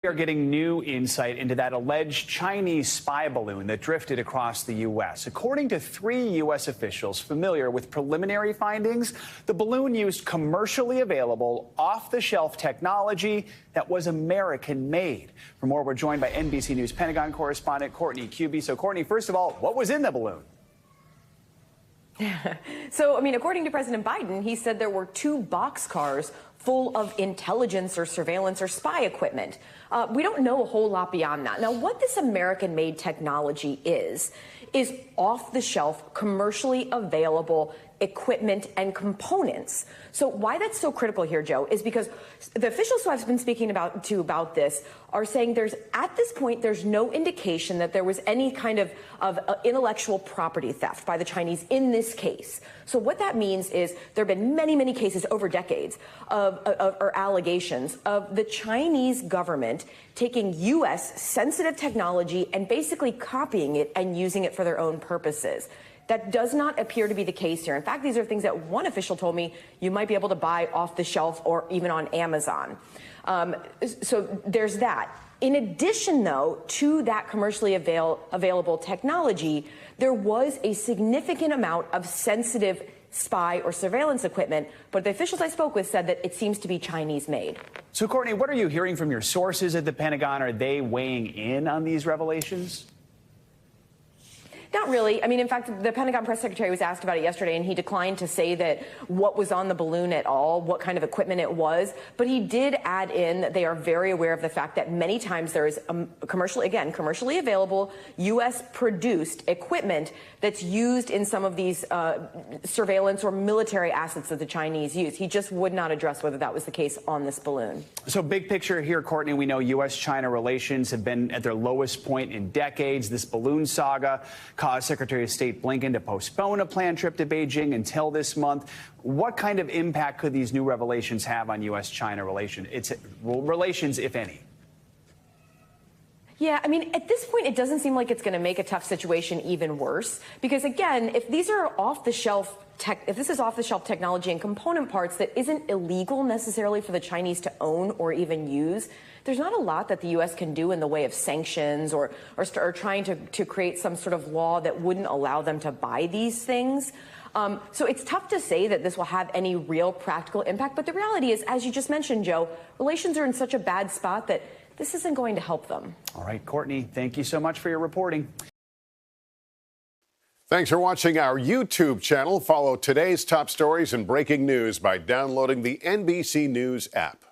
We are getting new insight into that alleged Chinese spy balloon that drifted across the U.S. According to 3 U.S. officials familiar with preliminary findings, the balloon used commercially available, off-the-shelf technology that was American-made. For more, we're joined by NBC News Pentagon correspondent Courtney Kube. So, Courtney, first of all, what was in the balloon? According to President Biden, he said there were 2 boxcars full of intelligence or surveillance or spy equipment. We don't know a whole lot beyond that. Now, what this American-made technology is off-the-shelf, commercially available equipment and components. So why that's so critical here, Joe, is because the officials who I've been speaking about this are saying at this point, there's no indication that there was any kind of intellectual property theft by the Chinese in this case. So what that means is there have been many, many cases over decades or allegations of the Chinese government taking U.S. sensitive technology and basically copying it and using it for their own purposes. That does not appear to be the case here. In fact, these are things that one official told me you might be able to buy off the shelf or even on Amazon. So there's that. In addition, though, to that commercially available technology, there was a significant amount of sensitive spy or surveillance equipment, but the officials I spoke with said that it seems to be Chinese-made. So, Courtney, what are you hearing from your sources at the Pentagon? Are they weighing in on these revelations? Not really. In fact, the Pentagon press secretary was asked about it yesterday, and he declined to say that what was on the balloon at all, what kind of equipment it was. But he did add in that they are very aware of the fact that many times there is commercially available U.S.-produced equipment that's used in some of these surveillance or military assets that the Chinese use. He just would not address whether that was the case on this balloon. So big picture here, Courtney, we know U.S.-China relations have been at their lowest point in decades. This balloon saga caused Secretary of State Blinken to postpone a planned trip to Beijing until this month. What kind of impact could these new revelations have on U.S.-China relations, if any? Yeah, at this point, it doesn't seem like it's going to make a tough situation even worse. Because, again, if these are off-the-shelf if this is off-the-shelf technology and component parts that isn't illegal necessarily for the Chinese to own or even use, there's not a lot that the U.S. can do in the way of sanctions or trying to create some sort of law that wouldn't allow them to buy these things. So it's tough to say that this will have any real practical impact. But the reality is, as you just mentioned, Joe, relations are in such a bad spot that this isn't going to help them. All right, Courtney, thank you so much for your reporting. Thanks for watching our YouTube channel. Follow today's top stories and breaking news by downloading the NBC News app.